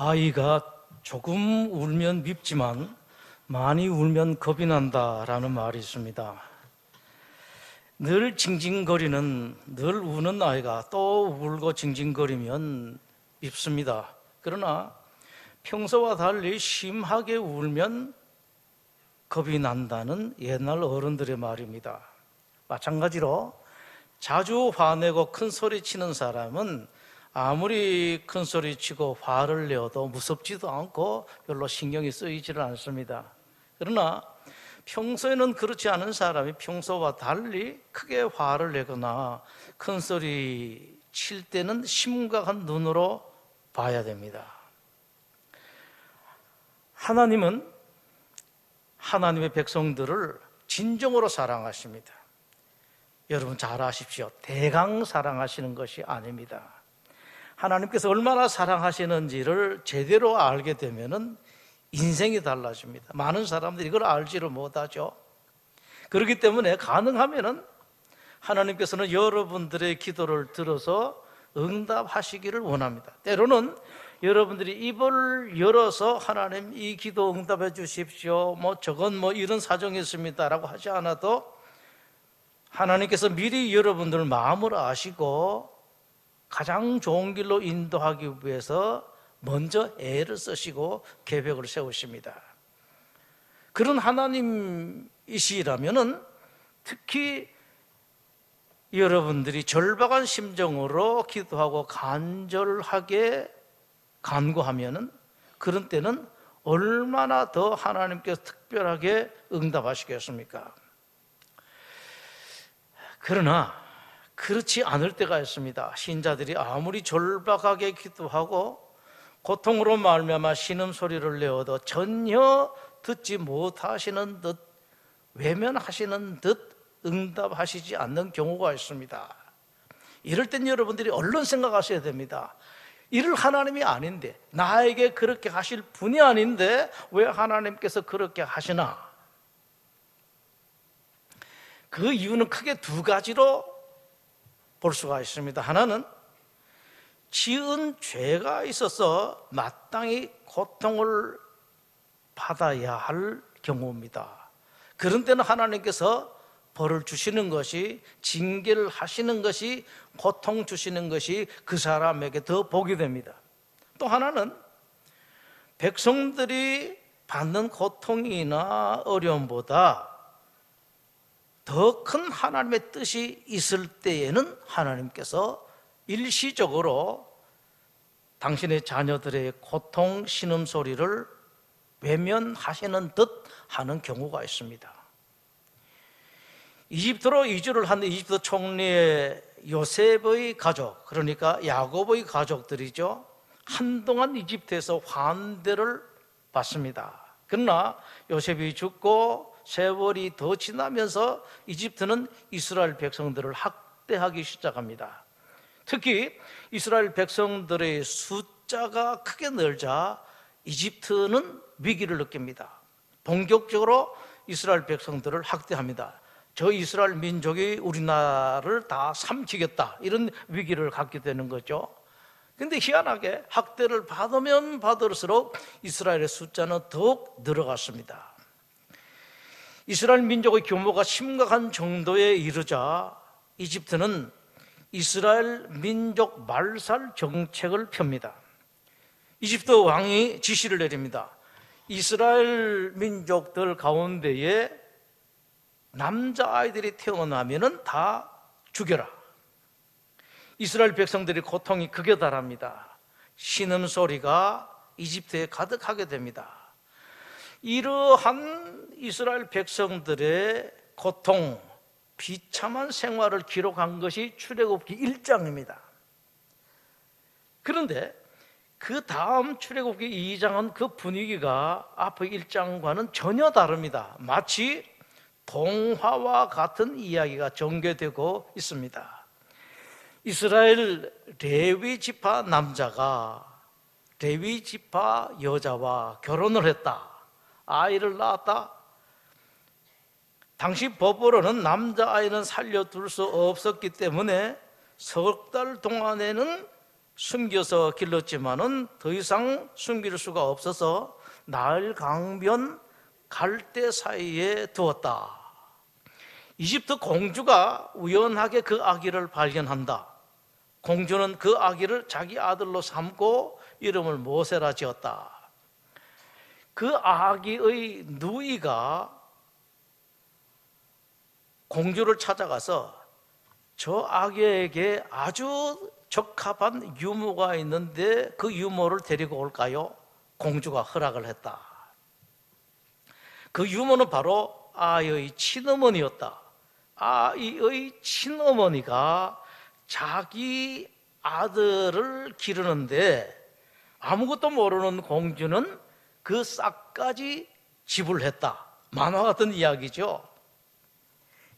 아이가 조금 울면 밉지만 많이 울면 겁이 난다라는 말이 있습니다. 늘 징징거리는, 늘 우는 아이가 또 울고 징징거리면 밉습니다. 그러나 평소와 달리 심하게 울면 겁이 난다는 옛날 어른들의 말입니다. 마찬가지로 자주 화내고 큰 소리 치는 사람은 아무리 큰 소리 치고 화를 내어도 무섭지도 않고 별로 신경이 쓰이지를 않습니다. 그러나 평소에는 그렇지 않은 사람이 평소와 달리 크게 화를 내거나 큰 소리 칠 때는 심각한 눈으로 봐야 됩니다. 하나님은 하나님의 백성들을 진정으로 사랑하십니다. 여러분 잘 아십시오. 대강 사랑하시는 것이 아닙니다. 하나님께서 얼마나 사랑하시는지를 제대로 알게 되면은 인생이 달라집니다. 많은 사람들이 이걸 알지를 못하죠. 그렇기 때문에 가능하면은 하나님께서는 여러분들의 기도를 들어서 응답하시기를 원합니다. 때로는 여러분들이 입을 열어서 하나님 이 기도 응답해 주십시오, 저건 이런 사정이 있습니다 라고 하지 않아도 하나님께서 미리 여러분들 마음을 아시고 가장 좋은 길로 인도하기 위해서 먼저 애를 쓰시고 계획을 세우십니다. 그런 하나님이시라면은 특히 여러분들이 절박한 심정으로 기도하고 간절하게 간구하면은 그런 때는 얼마나 더 하나님께서 특별하게 응답하시겠습니까? 그러나 그렇지 않을 때가 있습니다. 신자들이 아무리 절박하게 기도하고 고통으로 말미암아 신음소리를 내어도 전혀 듣지 못하시는 듯 외면하시는 듯 응답하시지 않는 경우가 있습니다. 이럴 땐 여러분들이 얼른 생각하셔야 됩니다. 이를 하나님이 아닌데, 나에게 그렇게 하실 분이 아닌데 왜 하나님께서 그렇게 하시나? 그 이유는 크게 두 가지로 볼 수가 있습니다. 하나는 지은 죄가 있어서 마땅히 고통을 받아야 할 경우입니다. 그런 때는 하나님께서 벌을 주시는 것이, 징계를 하시는 것이, 고통 주시는 것이 그 사람에게 더 복이 됩니다. 또 하나는 백성들이 받는 고통이나 어려움보다 더 큰 하나님의 뜻이 있을 때에는 하나님께서 일시적으로 당신의 자녀들의 고통, 신음소리를 외면하시는 듯 하는 경우가 있습니다. 이집트로 이주를 한 이집트 총리의 요셉의 가족, 그러니까 야곱의 가족들이죠. 한동안 이집트에서 환대를 받습니다. 그러나 요셉이 죽고 세월이 더 지나면서 이집트는 이스라엘 백성들을 학대하기 시작합니다. 특히 이스라엘 백성들의 숫자가 크게 늘자 이집트는 위기를 느낍니다. 본격적으로 이스라엘 백성들을 학대합니다. 저 이스라엘 민족이 우리나라를 다 삼키겠다, 이런 위기를 갖게 되는 거죠. 그런데 희한하게 학대를 받으면 받을수록 이스라엘의 숫자는 더욱 늘어갔습니다. 이스라엘 민족의 규모가 심각한 정도에 이르자 이집트는 이스라엘 민족 말살 정책을 펴니다. 이집트 왕이 지시를 내립니다. 이스라엘 민족들 가운데에 남자아이들이 태어나면 다 죽여라. 이스라엘 백성들의 고통이 극에 달합니다. 신음소리가 이집트에 가득하게 됩니다. 이러한 이스라엘 백성들의 고통, 비참한 생활을 기록한 것이 출애굽기 1장입니다. 그런데 그 다음 출애굽기 2장은 그 분위기가 앞의 1장과는 전혀 다릅니다. 마치 동화와 같은 이야기가 전개되고 있습니다. 이스라엘 레위 지파 남자가 레위 지파 여자와 결혼을 했다, 아이를 낳았다. 당시 법으로는 남자아이는 살려둘 수 없었기 때문에 석 달 동안에는 숨겨서 길렀지만은 더 이상 숨길 수가 없어서 나일 강변 갈대 사이에 두었다. 이집트 공주가 우연하게 그 아기를 발견한다. 공주는 그 아기를 자기 아들로 삼고 이름을 모세라 지었다. 그 아기의 누이가 공주를 찾아가서 저 아기에게 아주 적합한 유모가 있는데 그 유모를 데리고 올까요? 공주가 허락을 했다. 그 유모는 바로 아이의 친어머니였다. 아이의 친어머니가 자기 아들을 기르는데 아무것도 모르는 공주는 그 싹까지 지불했다. 만화 같은 이야기죠.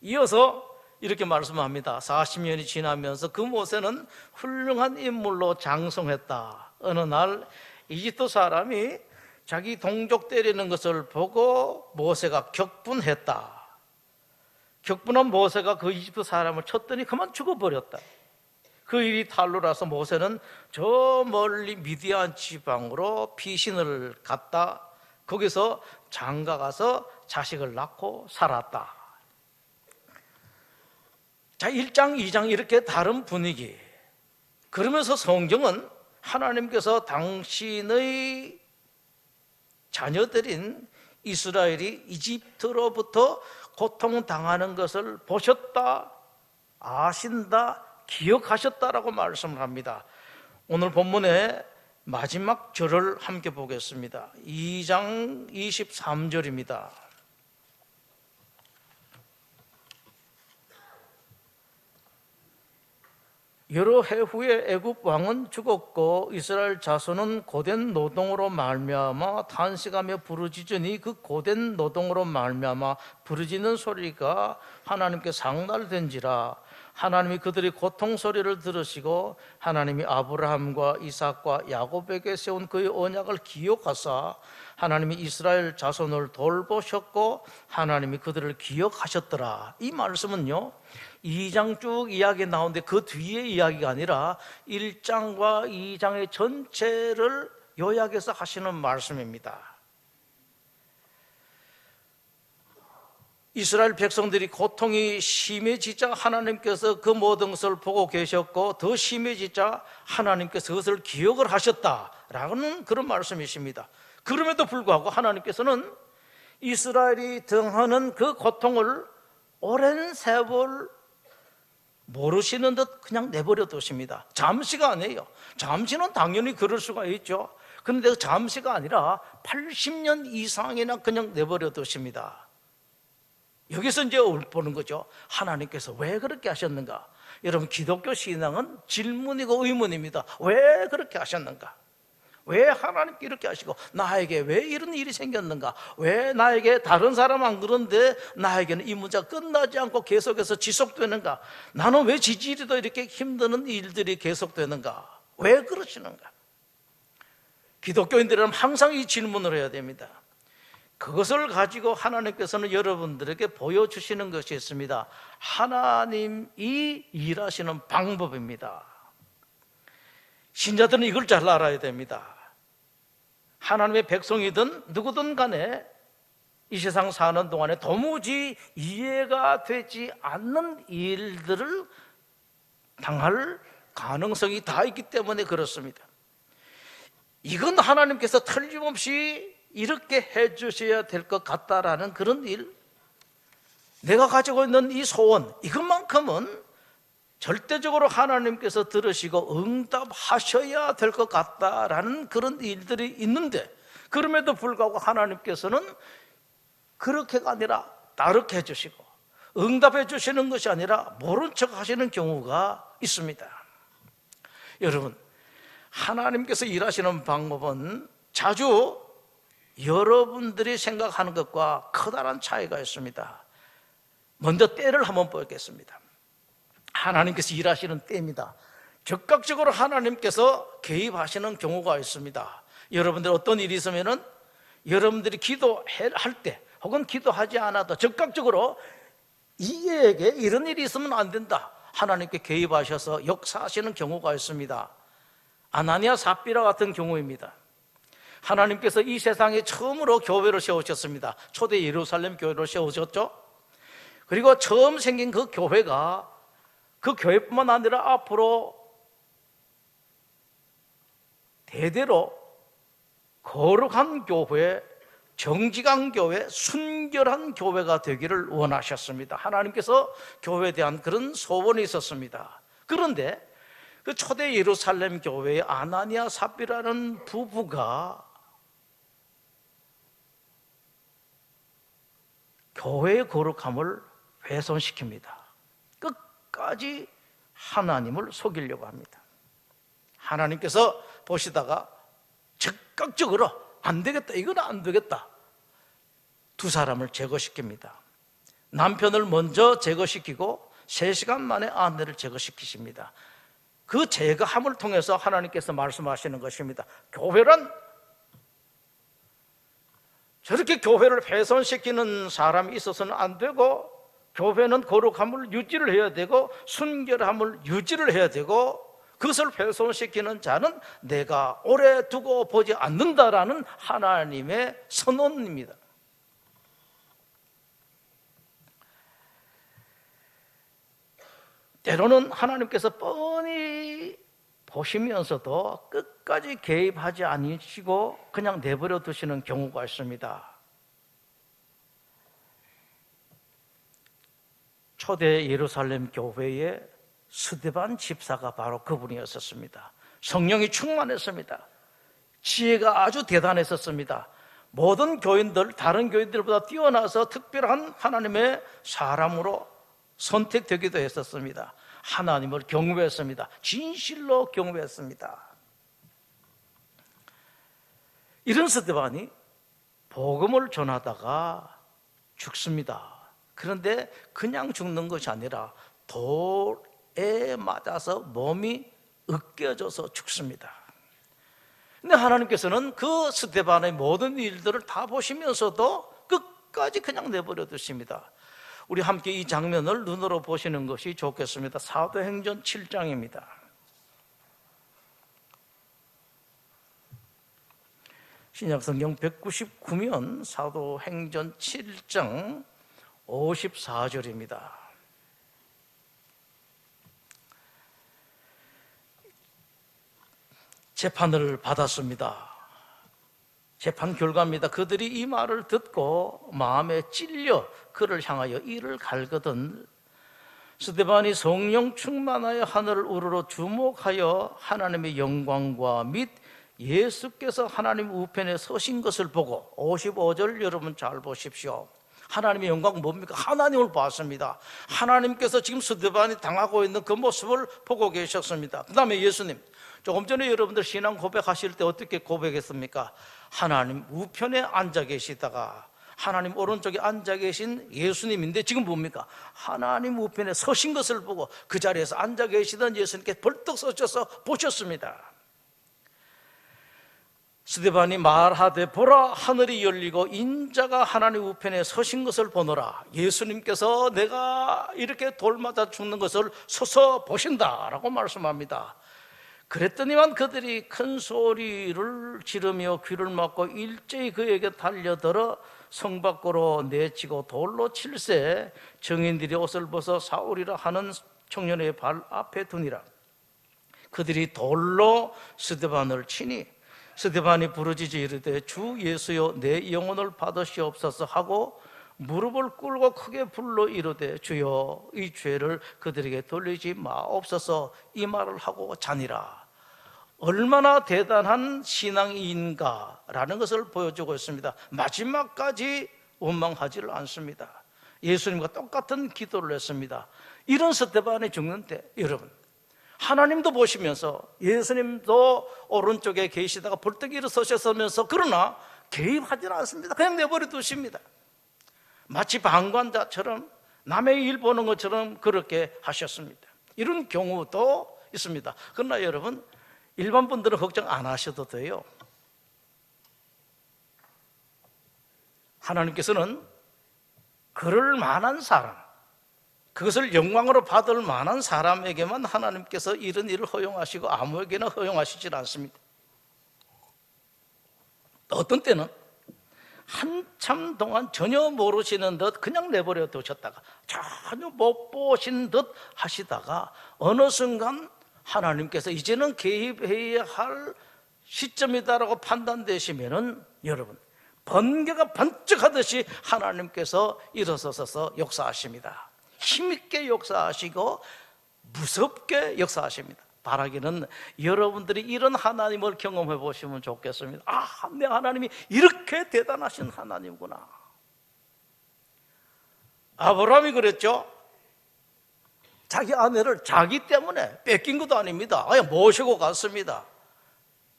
이어서 이렇게 말씀합니다. 40년이 지나면서 그 모세는 훌륭한 인물로 장성했다. 어느 날 이집트 사람이 자기 동족 때리는 것을 보고 모세가 격분했다. 격분한 모세가 그 이집트 사람을 쳤더니 그만 죽어버렸다. 그 일이 탄로라서 모세는 저 멀리 미디안 지방으로 피신을 갔다. 거기서 장가가서 자식을 낳고 살았다. 자, 1장, 2장 이렇게 다른 분위기. 그러면서 성경은 하나님께서 당신의 자녀들인 이스라엘이 이집트로부터 고통당하는 것을 보셨다, 아신다, 기억하셨다라고 말씀을 합니다. 오늘 본문의 마지막 절을 함께 보겠습니다. 2장 23절입니다. 여러 해 후에 애굽 왕은 죽었고 이스라엘 자손은 고된 노동으로 말미암아 탄식하며 부르짖으니 그 고된 노동으로 말미암아 부르짖는 소리가 하나님께 상달된지라. 하나님이 그들의 고통 소리를 들으시고 하나님이 아브라함과 이삭과 야곱에게 세운 그의 언약을 기억하사 하나님이 이스라엘 자손을 돌보셨고 하나님이 그들을 기억하셨더라. 이 말씀은요 2장 쭉 이야기 나오는데 그 뒤에 이야기가 아니라 1장과 2장의 전체를 요약해서 하시는 말씀입니다. 이스라엘 백성들이 고통이 심해지자 하나님께서 그 모든 것을 보고 계셨고 더 심해지자 하나님께서 그것을 기억을 하셨다라는 그런 말씀이십니다. 그럼에도 불구하고 하나님께서는 이스라엘이 당하는 그 고통을 오랜 세월 모르시는 듯 그냥 내버려 두십니다. 잠시가 아니에요. 잠시는 당연히 그럴 수가 있죠. 그런데 잠시가 아니라 80년 이상이나 그냥 내버려 두십니다. 여기서 이제 보는 거죠. 하나님께서 왜 그렇게 하셨는가? 여러분, 기독교 신앙은 질문이고 의문입니다. 왜 그렇게 하셨는가? 왜 하나님께 이렇게 하시고 나에게 왜 이런 일이 생겼는가? 왜 나에게 다른 사람 안 그런데 나에게는 이 문제가 끝나지 않고 계속해서 지속되는가? 나는 왜 지지리도 이렇게 힘드는 일들이 계속되는가? 왜 그러시는가? 기독교인들은 항상 이 질문을 해야 됩니다. 그것을 가지고 하나님께서는 여러분들에게 보여주시는 것이 있습니다. 하나님이 일하시는 방법입니다. 신자들은 이걸 잘 알아야 됩니다. 하나님의 백성이든 누구든 간에 이 세상 사는 동안에 도무지 이해가 되지 않는 일들을 당할 가능성이 다 있기 때문에 그렇습니다. 이건 하나님께서 틀림없이 이렇게 해주셔야 될 것 같다라는 그런 일, 내가 가지고 있는 이 소원, 이것만큼은 절대적으로 하나님께서 들으시고 응답하셔야 될 것 같다라는 그런 일들이 있는데, 그럼에도 불구하고 하나님께서는 그렇게가 아니라 다르게 해주시고 응답해 주시는 것이 아니라 모른 척 하시는 경우가 있습니다. 여러분, 하나님께서 일하시는 방법은 자주 여러분들이 생각하는 것과 커다란 차이가 있습니다. 먼저 때를 한번 보겠습니다. 하나님께서 일하시는 때입니다. 즉각적으로 하나님께서 개입하시는 경우가 있습니다. 여러분들 어떤 일이 있으면은 여러분들이 기도할 때 혹은 기도하지 않아도 즉각적으로 이에게 이런 일이 있으면 안 된다, 하나님께 개입하셔서 역사하시는 경우가 있습니다. 아나니아 삽비라 같은 경우입니다. 하나님께서 이 세상에 처음으로 교회를 세우셨습니다. 초대 예루살렘 교회를 세우셨죠. 그리고 처음 생긴 그 교회가 그 교회뿐만 아니라 앞으로 대대로 거룩한 교회, 정직한 교회, 순결한 교회가 되기를 원하셨습니다. 하나님께서 교회에 대한 그런 소원이 있었습니다. 그런데 그 초대 예루살렘 교회의 아나니아 삽비라는 부부가 교회의 거룩함을 훼손시킵니다. 끝까지 하나님을 속이려고 합니다. 하나님께서 보시다가 즉각적으로 안 되겠다, 이건 안 되겠다, 두 사람을 제거시킵니다. 남편을 먼저 제거시키고 3시간 만에 아내를 제거시키십니다. 그 제거함을 통해서 하나님께서 말씀하시는 것입니다. 교회란 저렇게 교회를 훼손시키는 사람이 있어서는 안 되고, 교회는 거룩함을 유지를 해야 되고 순결함을 유지를 해야 되고, 그것을 훼손시키는 자는 내가 오래 두고 보지 않는다라는 하나님의 선언입니다. 때로는 하나님께서 뻔히 보시면서도 끝까지 개입하지 않으시고 그냥 내버려 두시는 경우가 있습니다. 초대 예루살렘 교회의 스데반 집사가 바로 그분이었습니다. 성령이 충만했습니다. 지혜가 아주 대단했었습니다. 모든 교인들, 다른 교인들보다 뛰어나서 특별한 하나님의 사람으로 선택되기도 했었습니다. 하나님을 경외했습니다. 진실로 경외했습니다. 이런 스데반이 복음을 전하다가 죽습니다. 그런데 그냥 죽는 것이 아니라 돌에 맞아서 몸이 으깨져서 죽습니다. 근데 하나님께서는 그 스데반의 모든 일들을 다 보시면서도 끝까지 그냥 내버려 두십니다. 우리 함께 이 장면을 눈으로 보시는 것이 좋겠습니다. 사도행전 7장입니다. 신약성경 199면 사도행전 7장 54절입니다. 재판을 받았습니다. 재판 결과입니다. 그들이 이 말을 듣고 마음에 찔려 그를 향하여 이를 갈거든 스데반이 성령 충만하여 하늘을 우러러 주목하여 하나님의 영광과 및 예수께서 하나님 우편에 서신 것을 보고, 55절 여러분 잘 보십시오. 하나님의 영광은 뭡니까? 하나님을 봤습니다. 하나님께서 지금 스데반이 당하고 있는 그 모습을 보고 계셨습니다. 그 다음에 예수님, 조금 전에 여러분들 신앙 고백하실 때 어떻게 고백했습니까? 하나님 우편에 앉아 계시다가 하나님 오른쪽에 앉아 계신 예수님인데 지금 뭡니까? 하나님 우편에 서신 것을 보고 그 자리에서 앉아 계시던 예수님께 벌떡 서셔서 보셨습니다. 스데반이 말하되 보라, 하늘이 열리고 인자가 하나님 우편에 서신 것을 보노라. 예수님께서 내가 이렇게 돌 맞아 죽는 것을 서서 보신다라고 말씀합니다. 그랬더니만 그들이 큰 소리를 지르며 귀를 막고 일제히 그에게 달려들어 성 밖으로 내치고 돌로 칠세 정인들이 옷을 벗어 사울이라 하는 청년의 발 앞에 두니라. 그들이 돌로 스데반을 치니 스데반이 부르짖어 이르되 주 예수여 내 영혼을 받으시옵소서 하고 무릎을 꿇고 크게 불러 이르되 주여 이 죄를 그들에게 돌리지 마옵소서, 이 말을 하고 자니라. 얼마나 대단한 신앙인가라는 것을 보여주고 있습니다. 마지막까지 원망하지를 않습니다. 예수님과 똑같은 기도를 했습니다. 이런 스데반이 죽는데 여러분, 하나님도 보시면서 예수님도 오른쪽에 계시다가 벌떡 일어서셨으면서 그러나 개입하지는 않습니다. 그냥 내버려 두십니다. 마치 방관자처럼 남의 일 보는 것처럼 그렇게 하셨습니다. 이런 경우도 있습니다. 그러나 여러분, 일반 분들은 걱정 안 하셔도 돼요. 하나님께서는 그럴 만한 사람, 그것을 영광으로 받을 만한 사람에게만 하나님께서 이런 일을 허용하시고 아무에게나 허용하시지 않습니다. 어떤 때는 한참 동안 전혀 모르시는 듯 그냥 내버려 두셨다가 전혀 못 보신 듯 하시다가 어느 순간 하나님께서 이제는 개입해야 할 시점이다라고 판단되시면은 여러분 번개가 번쩍하듯이 하나님께서 일어서서 역사하십니다. 힘있게 역사하시고 무섭게 역사하십니다. 바라기는 여러분들이 이런 하나님을 경험해 보시면 좋겠습니다. 아, 내 하나님이 이렇게 대단하신 하나님구나. 아브라함이 그랬죠. 자기 아내를 자기 때문에 뺏긴 것도 아닙니다. 그냥 모시고 갔습니다.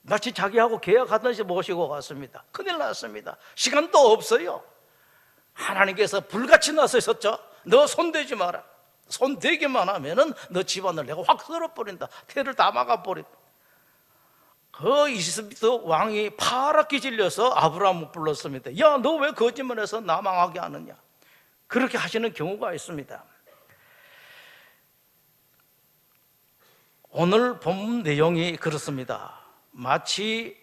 마치 자기하고 계약하듯이 모시고 갔습니다. 큰일 났습니다. 시간도 없어요. 하나님께서 불같이 나서셨죠. 너 손대지 마라. 손대기만 하면은 너 집안을 내가 확 썰어버린다. 태를 다 막아버린다. 그 이집트 왕이 파랗게 질려서 아브라함을 불렀습니다. 야, 너 왜 거짓말해서 나 망하게 하느냐. 그렇게 하시는 경우가 있습니다. 오늘 본 내용이 그렇습니다. 마치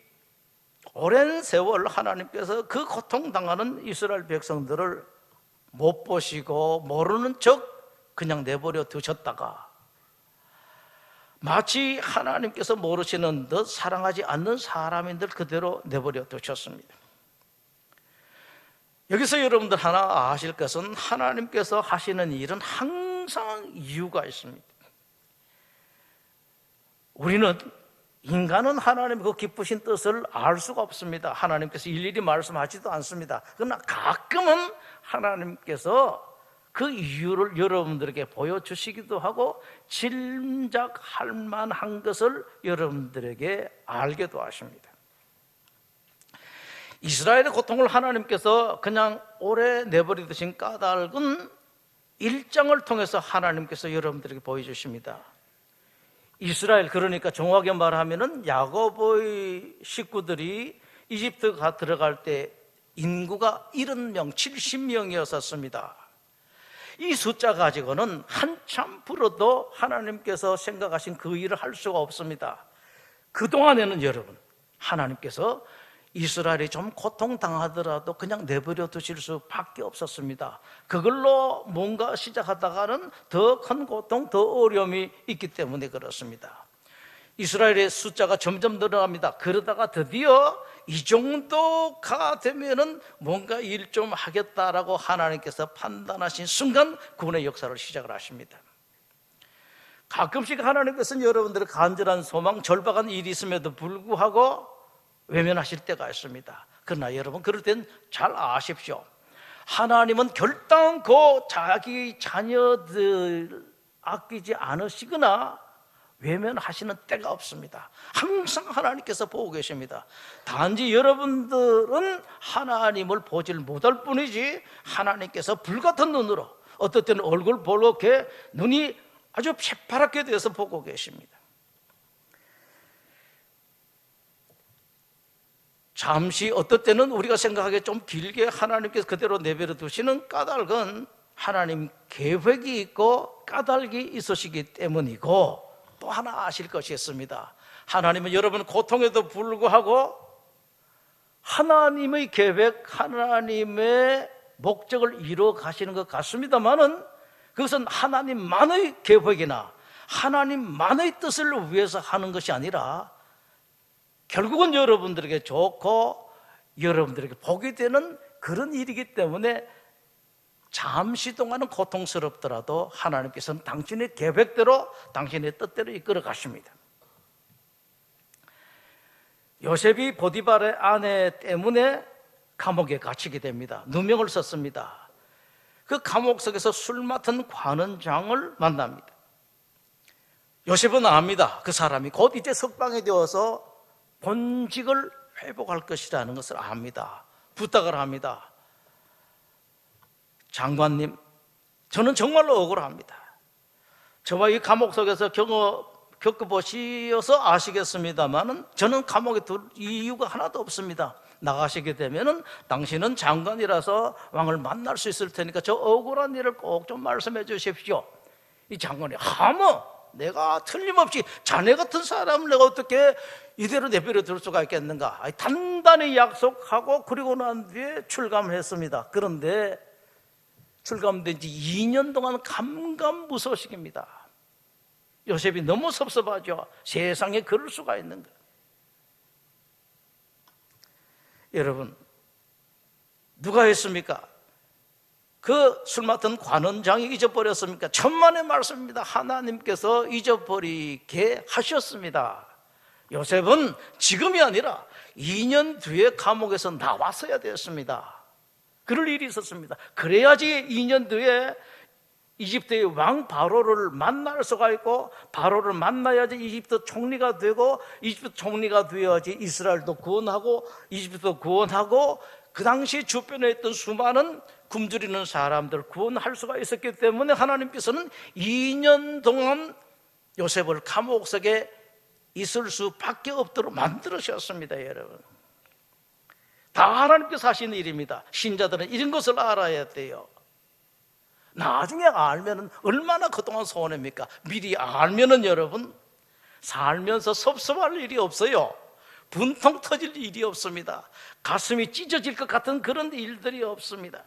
오랜 세월 하나님께서 그 고통당하는 이스라엘 백성들을 못 보시고 모르는 척 그냥 내버려 두셨다가 마치 하나님께서 모르시는 듯 사랑하지 않는 사람인들 그대로 내버려 두셨습니다. 여기서 여러분들 하나 아실 것은 하나님께서 하시는 일은 항상 이유가 있습니다. 우리는 인간은 하나님의 그 기쁘신 뜻을 알 수가 없습니다. 하나님께서 일일이 말씀하지도 않습니다. 그러나 가끔은 하나님께서 그 이유를 여러분들에게 보여주시기도 하고 짐작할 만한 것을 여러분들에게 알게도 하십니다. 이스라엘의 고통을 하나님께서 그냥 오래 내버려두신 까닭은 일장을 통해서 하나님께서 여러분들에게 보여주십니다. 이스라엘, 그러니까 정확하게 말하면은 야곱의 식구들이 이집트가 들어갈 때 인구가 70명, 70명이었었습니다. 이 숫자 가지고는 한참 불어도 하나님께서 생각하신 그 일을 할 수가 없습니다. 그동안에는 여러분, 하나님께서 이스라엘이 좀 고통당하더라도 그냥 내버려 두실 수밖에 없었습니다. 그걸로 뭔가 시작하다가는 더 큰 고통, 더 어려움이 있기 때문에 그렇습니다. 이스라엘의 숫자가 점점 늘어납니다. 그러다가 드디어 이 정도가 되면은 뭔가 일 좀 하겠다라고 하나님께서 판단하신 순간 구원의 역사를 시작을 하십니다. 가끔씩 하나님께서는 여러분들의 간절한 소망, 절박한 일이 있음에도 불구하고 외면하실 때가 있습니다. 그러나 여러분, 그럴 땐 잘 아십시오. 하나님은 결단코 자기 자녀들 아끼지 않으시거나 외면하시는 때가 없습니다. 항상 하나님께서 보고 계십니다. 단지 여러분들은 하나님을 보질 못할 뿐이지 하나님께서 불같은 눈으로, 어떨 때는 얼굴 볼록해 눈이 아주 새파랗게 되어서 보고 계십니다. 잠시 어떨 때는 우리가 생각하기에 좀 길게 하나님께서 그대로 내버려 두시는 까닭은 하나님 계획이 있고 까닭이 있으시기 때문이고, 또 하나 아실 것이 있습니다. 하나님은 여러분 고통에도 불구하고 하나님의 계획, 하나님의 목적을 이루어 가시는 것 같습니다만은 그것은 하나님만의 계획이나 하나님만의 뜻을 위해서 하는 것이 아니라 결국은 여러분들에게 좋고 여러분들에게 복이 되는 그런 일이기 때문에 잠시 동안은 고통스럽더라도 하나님께서는 당신의 계획대로, 당신의 뜻대로 이끌어 가십니다. 요셉이 보디발의 아내 때문에 감옥에 갇히게 됩니다. 누명을 썼습니다. 그 감옥 속에서 술 맡은 관원장을 만납니다. 요셉은 압니다. 그 사람이 곧 이제 석방이 되어서 본직을 회복할 것이라는 것을 압니다. 부탁을 합니다. 장관님, 저는 정말로 억울합니다. 저와 이 감옥 속에서 겪어보시어서 아시겠습니다만은 저는 감옥에 둘 이유가 하나도 없습니다. 나가시게 되면은 당신은 장관이라서 왕을 만날 수 있을 테니까 저 억울한 일을 꼭 좀 말씀해 주십시오. 이 장관이 하모 내가 틀림없이 자네 같은 사람을 내가 어떻게 이대로 내버려 둘 수가 있겠는가. 단단히 약속하고 그리고 난 뒤에 출감을 했습니다. 그런데 출감된 지 2년 동안 감감무소식입니다. 요셉이 너무 섭섭하죠. 세상에 그럴 수가 있는가. 여러분, 누가 했습니까? 그 술 맡은 관원장이 잊어버렸습니까? 천만의 말씀입니다. 하나님께서 잊어버리게 하셨습니다. 요셉은 지금이 아니라 2년 뒤에 감옥에서 나왔어야 되었습니다. 그럴 일이 있었습니다. 그래야지 2년 뒤에 이집트의 왕 바로를 만날 수가 있고, 바로를 만나야지 이집트 총리가 되고, 이집트 총리가 되어야지 이스라엘도 구원하고 이집트도 구원하고, 그 당시 주변에 있던 수많은 굶주리는 사람들 구원할 수가 있었기 때문에 하나님께서는 2년 동안 요셉을 감옥 속에 있을 수밖에 없도록 만들으셨습니다. 여러분, 다 하나님께서 하신 일입니다. 신자들은 이런 것을 알아야 돼요. 나중에 알면은 얼마나 그동안 소원입니까? 미리 알면은 여러분 살면서 섭섭할 일이 없어요. 분통 터질 일이 없습니다. 가슴이 찢어질 것 같은 그런 일들이 없습니다.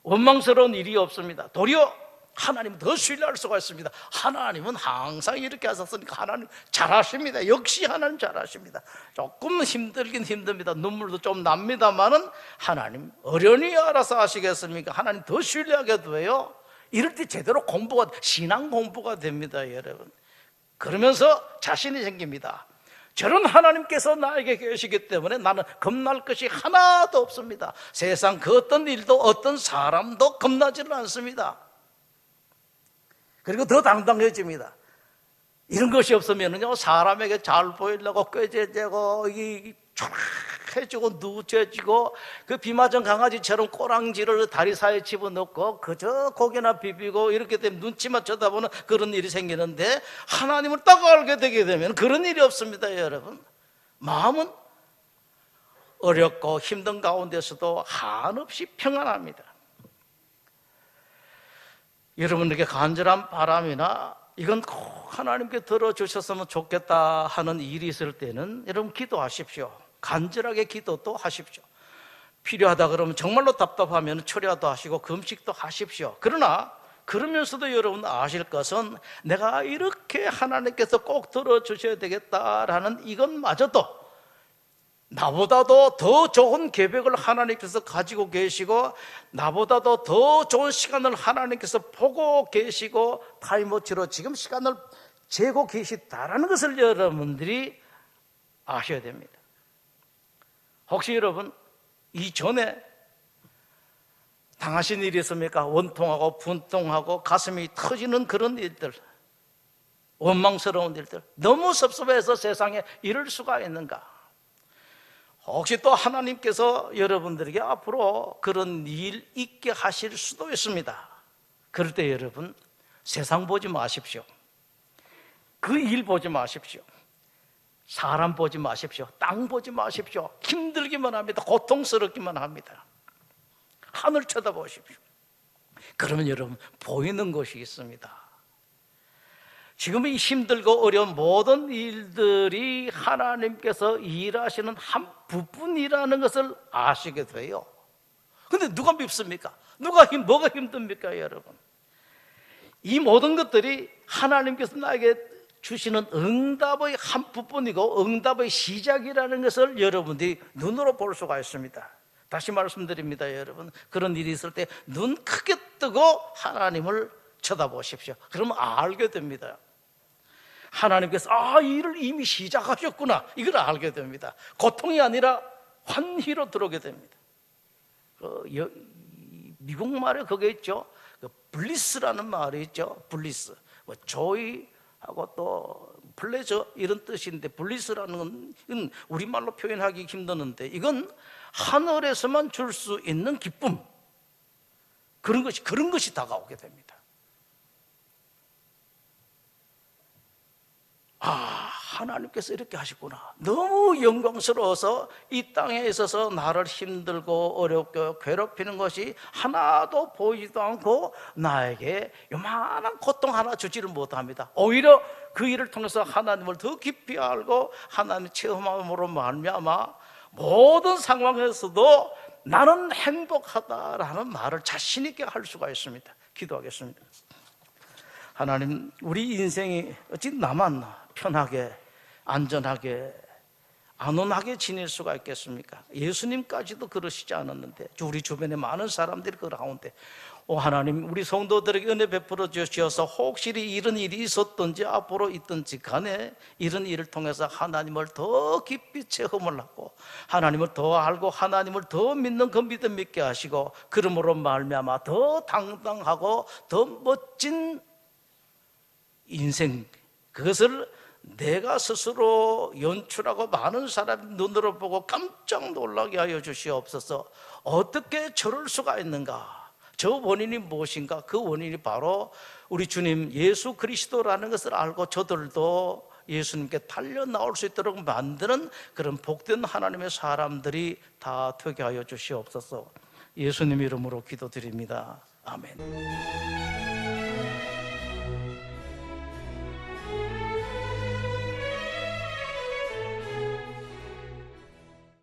원망스러운 일이 없습니다. 도리어 하나님 더 신뢰할 수가 있습니다. 하나님은 항상 이렇게 하셨으니까 하나님 잘하십니다. 역시 하나님 잘하십니다. 조금 힘들긴 힘듭니다. 눈물도 좀 납니다만은 하나님 어련히 알아서 하시겠습니까? 하나님 더 신뢰하게 돼요. 이럴 때 제대로 공부가, 신앙 공부가 됩니다. 여러분, 그러면서 자신이 생깁니다. 저런 하나님께서 나에게 계시기 때문에 나는 겁날 것이 하나도 없습니다. 세상 그 어떤 일도 어떤 사람도 겁나지는 않습니다. 그리고 더 당당해집니다. 이런 것이 없으면요, 사람에게 잘 보이려고 꾀죄죄고 촤락해지고 누처지고 그 비 맞은 강아지처럼 꼬랑지를 다리 사이에 집어넣고 그저 고개나 비비고 이렇게 되면 눈치만 쳐다보는 그런 일이 생기는데, 하나님을 딱 알게 되게 되면 그런 일이 없습니다. 여러분, 마음은 어렵고 힘든 가운데서도 한없이 평안합니다. 여러분에게 간절한 바람이나 이건 꼭 하나님께 들어주셨으면 좋겠다 하는 일이 있을 때는 여러분 기도하십시오. 간절하게 기도도 하십시오. 필요하다 그러면 정말로 답답하면 철야도 하시고 금식도 하십시오. 그러나 그러면서도 여러분 아실 것은 내가 이렇게 하나님께서 꼭 들어주셔야 되겠다라는 이것마저도 나보다도 더 좋은 계획을 하나님께서 가지고 계시고, 나보다도 더 좋은 시간을 하나님께서 보고 계시고 타임워치로 지금 시간을 재고 계시다라는 것을 여러분들이 아셔야 됩니다. 혹시 여러분 이전에 당하신 일이 있습니까? 원통하고 분통하고 가슴이 터지는 그런 일들, 원망스러운 일들, 너무 섭섭해서 세상에 이럴 수가 있는가? 혹시 또 하나님께서 여러분들에게 앞으로 그런 일 있게 하실 수도 있습니다. 그럴 때 여러분 세상 보지 마십시오. 그 일 보지 마십시오. 사람 보지 마십시오. 땅 보지 마십시오. 힘들기만 합니다. 고통스럽기만 합니다. 하늘 쳐다보십시오. 그러면 여러분 보이는 것이 있습니다. 지금 이 힘들고 어려운 모든 일들이 하나님께서 일하시는 한 부분이라는 것을 아시게 돼요. 그런데 누가 밉습니까? 뭐가 힘듭니까, 여러분? 이 모든 것들이 하나님께서 나에게 주시는 응답의 한 부분이고 응답의 시작이라는 것을 여러분들이 눈으로 볼 수가 있습니다. 다시 말씀드립니다, 여러분. 그런 일이 있을 때 눈 크게 뜨고 하나님을 쳐다보십시오. 그러면 알게 됩니다. 하나님께서 이 일을 이미 시작하셨구나, 이걸 알게 됩니다. 고통이 아니라 환희로 들어오게 됩니다. 미국 말에 그게 있죠. 블리스라는 말이 있죠. 블리스, 조이하고 또 플레저 이런 뜻인데, 블리스라는 건 우리말로 표현하기 힘드는데 이건 하늘에서만 줄 수 있는 기쁨, 그런 것이 다가오게 됩니다. 하나님께서 이렇게 하시구나. 너무 영광스러워서 이 땅에 있어서 나를 힘들고 어렵고 괴롭히는 것이 하나도 보이지도 않고 나에게 요만한 고통 하나 주지를 못합니다. 오히려 그 일을 통해서 하나님을 더 깊이 알고 하나님을 체험함으로 말미암아 모든 상황에서도 나는 행복하다라는 말을 자신 있게 할 수가 있습니다. 기도하겠습니다. 하나님, 우리 인생이 어찌 나만 편하게 안전하게 안온하게 지낼 수가 있겠습니까? 예수님까지도 그러시지 않았는데 우리 주변에 많은 사람들이 그 가운데 하나님, 우리 성도들에게 은혜 베풀어 주셔서 혹시 이런 일이 있었든지 앞으로 있든지 간에 이런 일을 통해서 하나님을 더 깊이 체험을 하고 하나님을 더 알고 하나님을 더 믿는 그 믿음 있게 하시고 그러므로 말미암아 더 당당하고 더 멋진 인생, 그것을 내가 스스로 연출하고 많은 사람이 눈으로 보고 깜짝 놀라게 하여 주시옵소서. 어떻게 저럴 수가 있는가? 저 원인이 무엇인가? 그 원인이 바로 우리 주님 예수 그리스도라는 것을 알고 저들도 예수님께 달려 나올 수 있도록 만드는 그런 복된 하나님의 사람들이 다 되게 하여 주시옵소서. 예수님 이름으로 기도드립니다. 아멘.